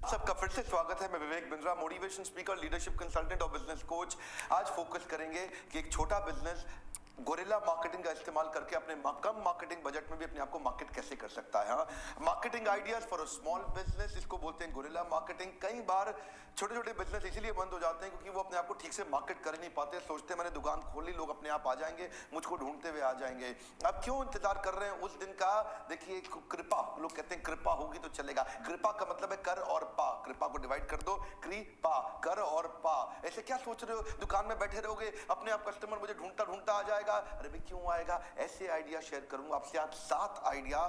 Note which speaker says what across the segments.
Speaker 1: सबका फिर से स्वागत है। मैं Vivek Bindra, motivation speaker, leadership consultant और बिजनेस कोच। आज फोकस करेंगे कि एक छोटा बिजनेस गोरिल्ला मार्केटिंग का इस्तेमाल करके अपने कम मार्केटिंग बजट में भी अपने आप को मार्केट कैसे कर सकता है। Marketing ideas for a small business, इसको बोलते हैं गोरिल्ला मार्केटिंग। कई बार छोटे छोटे बिजनेस इसीलिए बंद हो जाते हैं क्योंकि वो अपने आप को ठीक से मार्केट कर नहीं पाते। सोचते हैं मैंने दुकान खोल ली, लोग अपने आप आ जाएंगे, मुझको ढूंढते हुए आ जाएंगे। अब क्यों इंतजार कर रहे हैं उस दिन का? देखिए, कृपा, लोग कहते हैं कृपा होगी तो चलेगा। कृपा का मतलब है कर और पा। कृपा को डिवाइड कर दो, कृपा, कर और पा। ऐसे क्या सोच रहे हो? दुकान में बैठे रहोगे, अपने आप कस्टमर मुझे ढूंढता ढूंढता आ जाएगा। अरे भाई क्यों आएगा? ऐसे आइडिया शेयर करूंगा आपसे आज 7 आइडिया।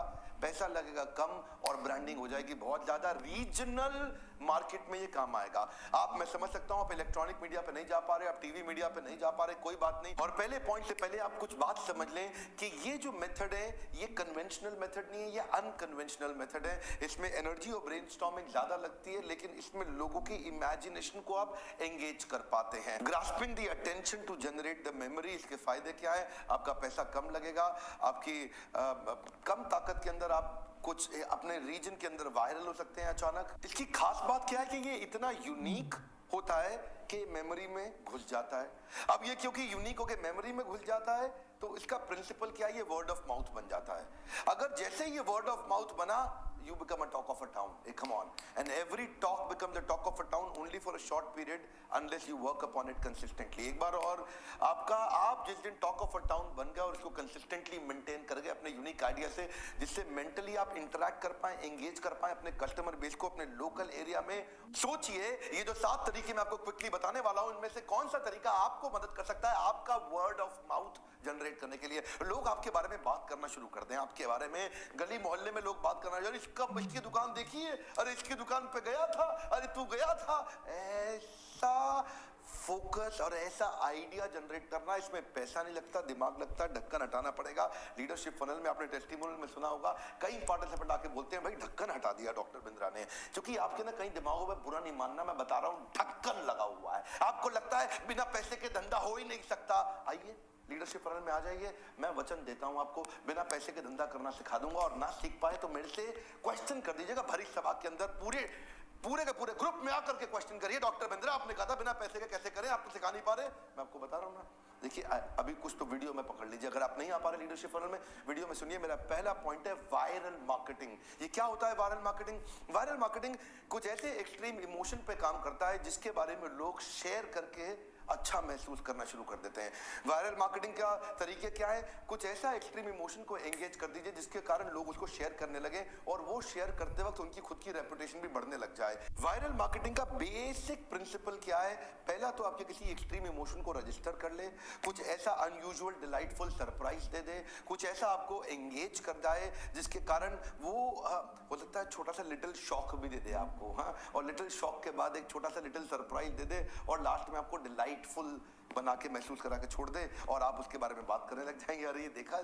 Speaker 1: पैसा लगेगा कम और ब्रांडिंग हो जाएगी बहुत ज्यादा। रीजनल मार्केट में ये काम आएगा। आप, मैं समझ सकता हूं आप इलेक्ट्रॉनिक मीडिया पे नहीं जा पा रहे, आप टीवी मीडिया पे नहीं जा पा रहे, कोई बात नहीं। और पहले पॉइंट से पहले आप कुछ बात समझ लें कि ये जो मेथड है ये कन्वेंशनल मेथड नहीं है, ये अनकन्वेंशनल मेथड है। इसमें एनर्जी और ब्रेनस्टॉर्मिंग ज्यादा लगती है, लेकिन इसमें लोगों की इमेजिनेशन को आप एंगेज कर पाते हैं। Grasping the attention to generate the memory. इसके फायदे क्या है? आपका पैसा कम लगेगा, आपकी कम ताकत के अंदर आप कुछ अपने रीजन के अंदर वायरल हो सकते हैं अचानक। इसकी खास बात क्या है कि ये इतना यूनिक होता है कि मेमोरी में घुस जाता है। अब ये क्योंकि यूनिक होकर मेमोरी में घुस जाता है तो इसका प्रिंसिपल क्या है? ये वर्ड ऑफ माउथ बन जाता है। अगर जैसे ये वर्ड ऑफ माउथ बना, you become a talk of a town. Hey, come on. And every talk becomes a talk of a town only for a short period unless you work upon it consistently. एक बार और आप जिस दिन talk of a town बन गए और इसको consistently maintain कर गए अपने यूनिक आइडिया से, जिससे मेंटली आप इंटरैक्ट कर पाए, एंगेज कर पाए अपने कस्टमर बेस को अपने लोकल एरिया में। सोचिए, ये जो 7 तरीके मैं आपको क्विकली बताने वाला हूं, इनमें से कौन सा तरीका आपको मदद कर सकता है आपका वर्ड ऑफ माउथ जनरेट करने के लिए? लोग आपके बारे में बात करना शुरू कर दें, आपके बारे में गली मोहल्ले में लोग बात करना, इसकी दुकान देखिए, अरे इसकी दुकान पे गया था, अरे तू गया था। ऐसा फोकस और ऐसा आइडिया जनरेट करना, इसमें पैसा नहीं लगता, दिमाग लगता, ढक्कन हटाना पड़ेगा। लीडरशिप फनल में आपने टेस्टिमोनियल में सुना होगा, कई पार्टिसिपेंट आके बोलते हैं भाई ढक्कन हटा दिया डॉक्टर बिंद्रा ने। क्योंकि आपके ना कई दिमागों में, बुरा नहीं मानना, मैं बता रहा हूं, ढक्कन लगा हुआ है। आपको लगता है बिना पैसे के धंधा हो ही नहीं सकता। आइए लीडरशिप फनल में आ जाइए, मैं वचन देता हूं आपको, बिना पैसे के धंधा करना सिखा दूंगा। और ना सीख पाए तो मेरे से क्वेश्चन कर दीजिएगा भरी सभा के अंदर, पूरे के पूरे ग्रुप में आकर के क्वेश्चन करिए, डॉक्टर बिंद्रा आपने कहा था बिना पैसे के कैसे करें, आप तो सिखा नहीं पा रहे। मैं आपको बता रहा हूं ना, देखिए अभी कुछ तो वीडियो में पकड़ लीजिए। अगर आप नहीं आ पा रहे लीडरशिप फनल में, वीडियो में सुनिए। मेरा पहला पॉइंट है वायरल मार्केटिंग। ये क्या होता है वायरल मार्केटिंग? वायरल मार्केटिंग कुछ ऐसे एक्सट्रीम इमोशन पे काम करता है जिसके बारे में लोग शेयर करके अच्छा महसूस करना शुरू कर देते हैं। वायरल मार्केटिंग का तरीके क्या है? कुछ ऐसा एक्सट्रीम इमोशन को एंगेज कर दीजिए जिसके कारण लोग उसको शेयर करने लगे और वो शेयर करते वक्त उनकी खुद की रेपुटेशन भी बढ़ने लग जाए। वायरल मार्केटिंग का बेसिक प्रिंसिपल क्या है? पहला तो आपके किसी एक्सट्रीम इमोशन को रजिस्टर कर ले, कुछ ऐसा अनयूजुअल डिलाइटफुल सरप्राइज दे दे, कुछ ऐसा आपको एंगेज कर जाए जिसके कारण वो हो सकता है छोटा सा लिटिल शॉक भी दे दे आपको, और लिटिल शॉक के बाद एक छोटा सा लिटिल सरप्राइज दे दे और लास्ट में आपको डिलाइटफुल बना के महसूस करा के छोड़ दे और आप उसके बारे में बात करने लग जाएंगे। अरे ये देखा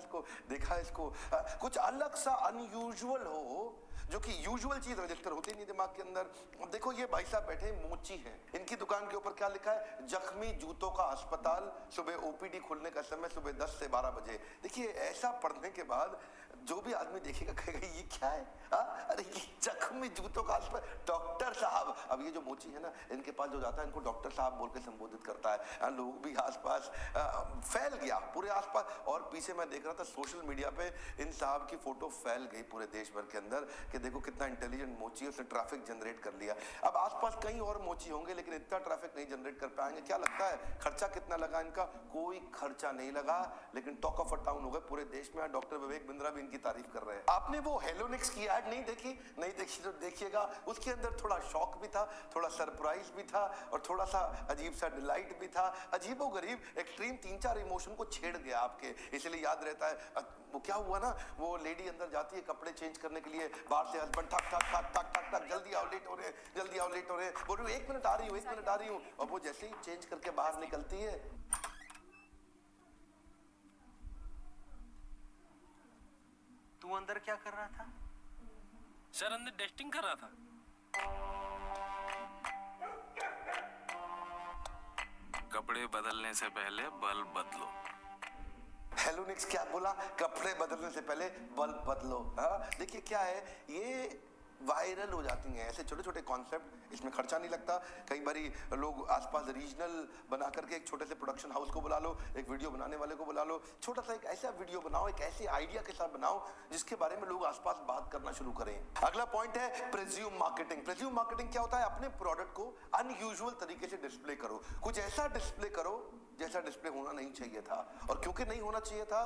Speaker 1: इसको। कुछ अलग सा अनयूजुअल हो, जो कि यूजुअल चीज रजिस्टर होती नहीं दिमाग के अंदर। देखो ये भाई साहब बैठे मोची हैं, इनकी दुकान के ऊपर क्या लिखा है? जख्मी जूतों का अस्पताल, सुबह ओपीडी खुलने का समय सुबह 10 से 12 बजे। देखिए ऐसा पढ़ने के बाद जो भी आदमी देखेगा कहेगा ये क्या है? अरे ये जख्मी जूतों का अस्पताल, डॉक्टर साहब। अब ये जो मोची है ना, इनके पास जो जाता है इनको डॉक्टर साहब बोल के संबोधित करता है। लोग भी आसपास फैल गया पूरे आसपास। और पीछे मैं देख रहा था सोशल मीडिया पे इन साहब की फोटो फैल गई पूरे देश भर के अंदर कि देखो कितना इंटेलिजेंट मोची है, उसने ट्रैफिक जनरेट कर लिया। अब आसपास कई और मोची होंगे लेकिन इतना ट्रैफिक नहीं जनरेट कर पाएंगे। क्या लगता है खर्चा कितना लगा इनका? कोई खर्चा नहीं लगा, लेकिन टॉक ऑफ अ टाउन हो गए पूरे देश में। डॉक्टर विवेक बिंद्रा भी इनकी तारीफ कर रहे हैं। आपने वो हेलोनिक्स की ऐड नहीं देखी तो देखिएगा, उसके अंदर थोड़ा शॉक भी था, थोड़ा सरप्राइज भी था और थोड़ा सा अजीब सा डिलाइट भी था। अजीबो गरीब एक्सट्रीम 3-4 इमोशन को छेड़ गया आपके, इसलिए याद रहता है। वो क्या हुआ ना, वो लेडी अंदर जाती है कपड़े चेंज करने के लिए, बाहर से हस्बैंड ठक ठक ठक ठक ठक ठक, जल्दी आओ लेट हो रहे, जल्दी आओ लेट हो रहे, बोल रही हूँ 1 मिनट आ रही हूँ, 1 मिनट आ रही हूँ। और वो जैसे ही चेंज करके बाहर निकलती है,
Speaker 2: तू अंदर क्या कर रहा था?
Speaker 3: सर अंदर टेस्टिंग कर रहा था।
Speaker 4: कपड़े बदलने से पहले बल्ब बदलो।
Speaker 1: हेलोनिक्स क्या बोला? कपड़े बदलने से पहले बल्ब बदलो। देखिए क्या है, ये वायरल हो जाती हैं। ऐसे छोटे छोटे कॉन्सेप्ट, इसमें खर्चा नहीं लगता। कई बारी लोग आसपास रीजनल बना करके एक छोटे से प्रोडक्शन हाउस को बुला लो, एक वीडियो बनाने वाले को बुला लो, छोटा सा एक ऐसा वीडियो बनाओ, एक ऐसे आइडिया के साथ बनाओ जिसके बारे में लोग आसपास बात करना शुरू करें। अगला पॉइंट है प्रेज्यूम मार्केटिंग। प्रेज्यूम मार्केटिंग क्या होता है? अपने प्रोडक्ट को अनयूजुअल तरीके से डिस्प्ले करो, कुछ ऐसा डिस्प्ले करो जैसा डिस्प्ले होना नहीं चाहिए था। और क्योंकि नहीं होना चाहिए था,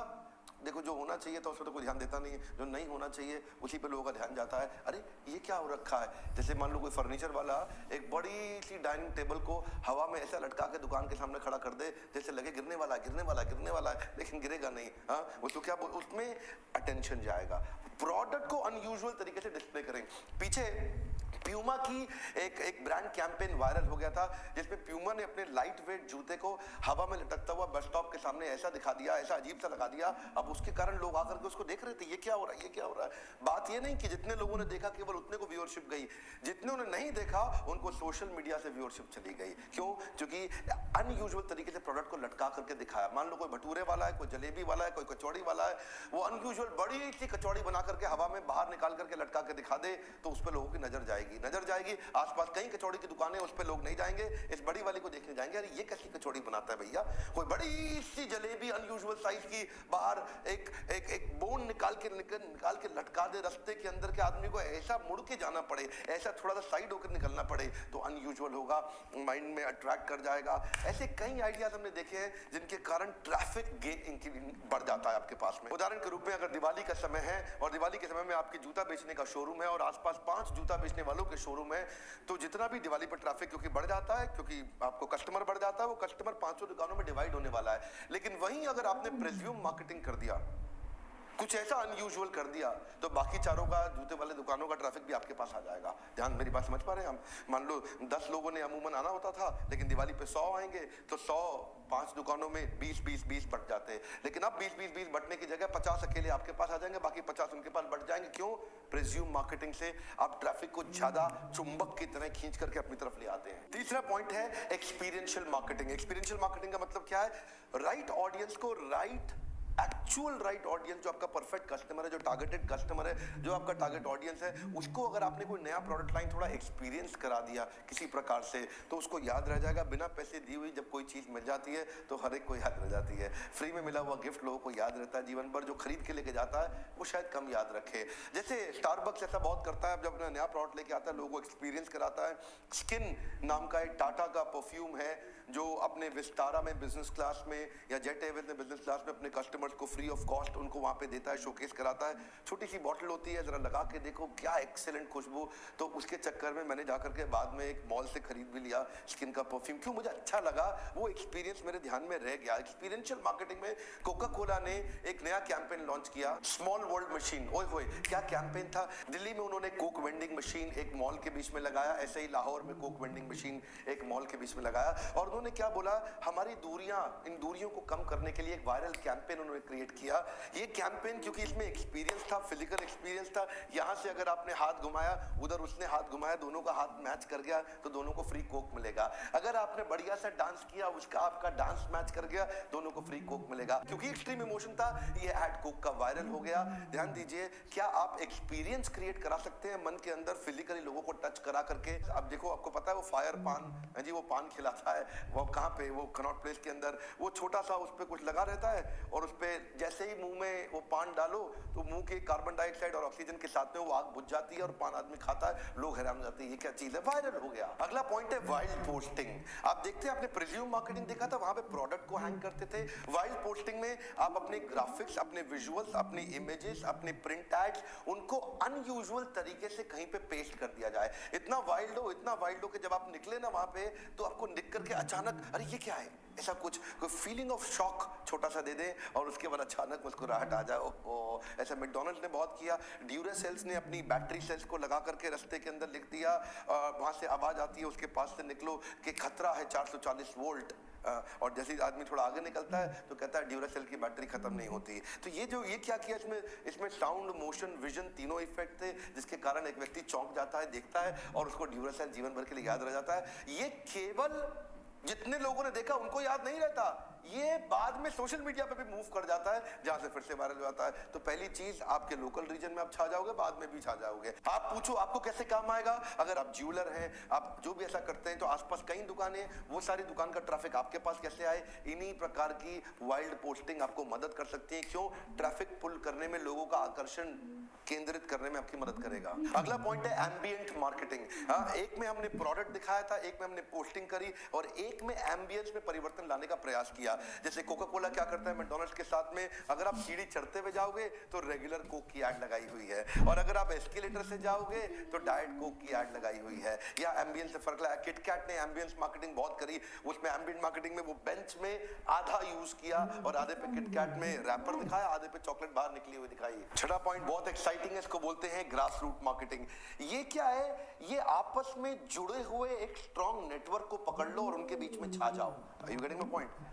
Speaker 1: देखो जो होना चाहिए था उस पर तो कोई ध्यान देता नहीं है, जो नहीं होना चाहिए उसी पे लोगों का ध्यान जाता है। अरे ये क्या हो रखा है? जैसे मान लो कोई फर्नीचर वाला एक बड़ी सी डाइनिंग टेबल को हवा में ऐसा लटका के दुकान के सामने खड़ा कर दे जैसे लगे गिरने वाला गिरने वाला गिरने वाला है, लेकिन गिरेगा नहीं। हाँ, उसको क्या उसमें अटेंशन जाएगा। प्रोडक्ट को अनयूजुअल तरीके से डिस्प्ले करें। पीछे प्यूमा की एक ब्रांड कैंपेन वायरल हो गया था जिसमें प्यूमा ने अपने लाइट वेट जूते को हवा में लटकता हुआ बस स्टॉप के सामने ऐसा दिखा दिया, ऐसा अजीब सा लगा दिया। अब उसके कारण लोग आकर के उसको देख रहे थे, ये क्या हो रहा है, ये क्या हो रहा है। बात ये नहीं कि जितने लोगों ने देखा केवल उतने को व्यूअरशिप गई, जितने ने नहीं देखा उनको सोशल मीडिया से व्यूअरशिप चली गई। क्यों? क्योंकि अनयूजुअल तरीके से प्रोडक्ट को लटका करके दिखाया। मान लो कोई भटूरे वाला है, कोई जलेबी वाला है, कोई कचौड़ी वाला है, वो अनयूजुअल बड़ी सी कचौड़ी बना करके हवा में बाहर निकाल करके लटका के दिखा दे तो उस पर लोगों की नजर जाएगी। आसपास कई कचौड़ी की दुकानें, उस पे लोग नहीं जाएंगे, इस बड़ी वाली को देखने जाएंगे। अरे ये कैसी कचौड़ी बनाता है भैया? कोई बड़ी सी जलेबी अनयूजुअल साइज की बाहर एक बोन निकाल के लटका दे रास्ते के अंदर के आदमी को ऐसा मुड़ के जाना पड़े, ऐसा थोड़ा सा साइड होकर निकलना पड़े तो अनयूजुअल होगा, माइंड में अट्रैक्ट कर जाएगा। ऐसे कई आइडियाज हमने देखे हैं जिनके कारण ट्रैफिक बढ़ जाता है आपके पास में। उदाहरण के रूप में अगर दिवाली का समय है और दिवाली के समय में आपके जूता बेचने का शोरूम है और आसपास 5 जूता बेचने वालों के शोरूम है, तो जितना भी दिवाली पर ट्रैफिक क्योंकि बढ़ जाता है, क्योंकि आपको कस्टमर बढ़ जाता है, वो कस्टमर 500 दुकानों में डिवाइड होने वाला है। लेकिन वहीं अगर आपने प्रेज्यूम मार्केटिंग कर दिया, कुछ ऐसा अनयूजुअल कर दिया, तो बाकी चारों का जूते वाले दुकानों का ट्रैफिक भी आपके पास आ जाएगा। ध्यान, मेरी बात समझ पा रहे हैं हम? मान लो 10 लोगों ने अमूमन आना होता था, लेकिन दिवाली पे 100 आएंगे तो 100 5 दुकानों में 20 बढ़ जाते हैं। लेकिन अब 20 बढ़ने की जगह 50 अकेले आपके पास आ जाएंगे, बाकी 50 उनके पास बढ़ जाएंगे। क्यों? प्रेज्यूम मार्केटिंग से आप ट्रैफिक को ज्यादा चुंबक की तरह खींच करके अपनी तरफ ले आते हैं। तीसरा पॉइंट है एक्सपीरियंशियल मार्केटिंग। एक्सपीरियंशियल मार्केटिंग का मतलब क्या है? राइट ऑडियंस को एक्चुअल राइट ऑडियंस, जो आपका परफेक्ट कस्टमर है, जो टारगेटेड कस्टमर है, जो आपका टारगेट ऑडियंस है, उसको अगर आपने कोई नया प्रोडक्ट लाइन थोड़ा एक्सपीरियंस करा दिया किसी प्रकार से तो उसको याद रह जाएगा। बिना पैसे दी हुई जब कोई चीज मिल जाती है तो हर एक को याद रह जाती है। फ्री में मिला हुआ गिफ्ट लोगों को याद रहता है जीवन भर, जो खरीद के लेके जाता है वो शायद कम याद रखे। जैसे स्टारबक्स ऐसा बहुत करता है, जब अपना नया प्रोडक्ट लेके आता है लोगों को एक्सपीरियंस कराता है। स्किन नाम का एक टाटा का परफ्यूम है जो अपने विस्तारा में बिजनेस क्लास में या जेट एयरवेज में बिजनेस क्लास में अपने कस्टमर्स को फ्री ऑफ कॉस्ट उनको वहां पे देता है, शोकेस कराता है। छोटी सी बॉटल होती है, जरा लगा के देखो क्या एक्सीलेंट खुशबू। तो उसके चक्कर में मैंने जाकर के बाद में एक मॉल से खरीद भी लिया स्किन का परफ्यूम। क्यों? मुझे अच्छा लगा, वो एक्सपीरियंस मेरे ध्यान में रह गया। एक्सपीरियंशियल मार्केटिंग में कोका कोला ने एक नया कैंपेन लॉन्च किया, स्मॉल वर्ल्ड मशीन। ओए होए क्या कैंपेन था! दिल्ली में उन्होंने कोक वेंडिंग मशीन एक मॉल के बीच में लगाया, ऐसे ही लाहौर में कोक वेंडिंग मशीन एक मॉल के बीच में लगाया और उन्होंने क्या बोला, हमारी दूरियां, इन दूरियों को कम करने के लिए एक वायरल कैंपेन उन्होंने क्रिएट किया। ये कैंपेन क्योंकि इसमें एक्सपीरियंस था, फिजिकल एक्सपीरियंस था, यहां से अगर आपने हाथ घुमाया उधर उसने हाथ घुमाया, दोनों का हाथ मैच कर गया तो दोनों को फ्री कोक मिलेगा। अगर आपने बढ़िया सा डांस किया, उसका आपका डांस मैच कर गया, दोनों को फ्री कोक मिलेगा। क्योंकि एक्सट्रीम इमोशन था, ये एड कोक का वायरल हो गया। ध्यान दीजिए, क्या आप एक्सपीरियंस क्रिएट करा सकते हैं मन के अंदर फिजिकली लोगों को टच करा करके? अब देखो, आपको पता है वो फायर पान जी, वो पान खिलाता है, वो कहां पे, वो कनॉट प्लेस के अंदर, वो छोटा सा उस पे कुछ लगा रहता है और उस पे जैसे ही मुंह में वो पान डालो तो मुंह के कार्बन डाइऑक्साइड और ऑक्सीजन के साथ में वो आग बुझ जाती है और पान आदमी खाता है, लोग हैरान हो जाते हैं ये क्या चीज है, वायरल हो गया। अगला पॉइंट है वाइल्ड पोस्टिंग। आप देखते हैं, आपने प्रीज्यूम मार्केटिंग देखा था, वहां पे प्रोडक्ट को हैंग करते थे। वाइल्ड पोस्टिंग में आप अपने ग्राफिक्स, अपने विजुअल्स, अपने इमेजेस, अपने प्रिंट एड्स, उनको अनयूजुअल तरीके से कहीं पे पेस्ट कर दिया जाए। इतना वाइल्ड हो कि जब आप निकले ना वहां पे तो आपको दिख करके अचानक अरे ये क्या है, ऐसा कुछ कोई फीलिंग ऑफ शॉक छोटा सा दे दें और उसके बाद अचानक मुस्कुराहट आ जाए। ओह, ऐसा मैकडॉनल्ड्स ने बहुत किया। ड्यूरासेल्स ने अपनी बैटरी सेल्स को लगा करके रास्ते के अंदर लिख दिया, वहां से आवाज आती है उसके पास से निकलो कि खतरा है 440 वोल्ट, और जैसे ही आदमी थोड़ा आगे निकलता है तो कहता है ड्यूरासेल की बैटरी खत्म नहीं होती। तो ये क्या किया, इसमें साउंड, मोशन, विजन तीनों इफेक्ट थे जिसके कारण एक व्यक्ति चौंक जाता है, देखता है और उसको ड्यूरासेल जीवन भर के लिए याद रह जाता है। ये केवल जितने लोगों ने देखा उनको याद नहीं रहता, ये बाद में सोशल मीडिया पे भी मूव कर जाता है, जहां से फिर से वायरल हो जाता है। तो पहली चीज, आपके लोकल रीजन में आप छा जाओगे, बाद में भी छा जाओगे। आप पूछो आपको कैसे काम आएगा, अगर आप ज्वेलर हैं, आप जो भी ऐसा करते हैं, तो आसपास कई दुकानें, वो सारी दुकान का ट्रैफिक आपके पास कैसे आए, इन्हीं प्रकार की वाइल्ड पोस्टिंग आपको मदद कर सकती है। क्यों? ट्रैफिक पुल करने में, लोगों का आकर्षण केंद्रित करने में आपकी मदद करेगा। अगला पॉइंट है एम्बिएंट मार्केटिंग। हाँ, एक में हमने प्रोडक्ट दिखाया था, एक में हमने पोस्टिंग करी, और एक में एम्बियंस में परिवर्तन लाने का प्रयास किया। जैसे कोका कोला क्या करता है मैकडॉनल्ड्स के साथ में, अगर आप सीढ़ी चढ़ते हुए जाओगे तो रेगुलर कोक की ऐड लगाई हुई है, और अगर आप एस्केलेटर से जाओगे तो डाइट कोक की ऐड लगाई हुई है। या एम्बियंस से फर्क लगा, किटकैट ने एम्बियंस मार्केटिंग बहुत करी, उसमें एम्बिएंट मार्केटिंग में वो बेंच में आधा यूज किया और आधे पे किटकैट में रैपर दिखाया, आधे पे चॉकलेट बाहर निकली हुई दिखाई। छठा पॉइंट बहुत एक्साइटिंग है, इसको बोलते हैं ग्रास रूट मार्केटिंग। ये क्या है? ये आपस में जुड़े हुए एक स्ट्रॉन्ग नेटवर्क को पकड़ लो और उनके बीच में छा जाओ। Are you getting my point?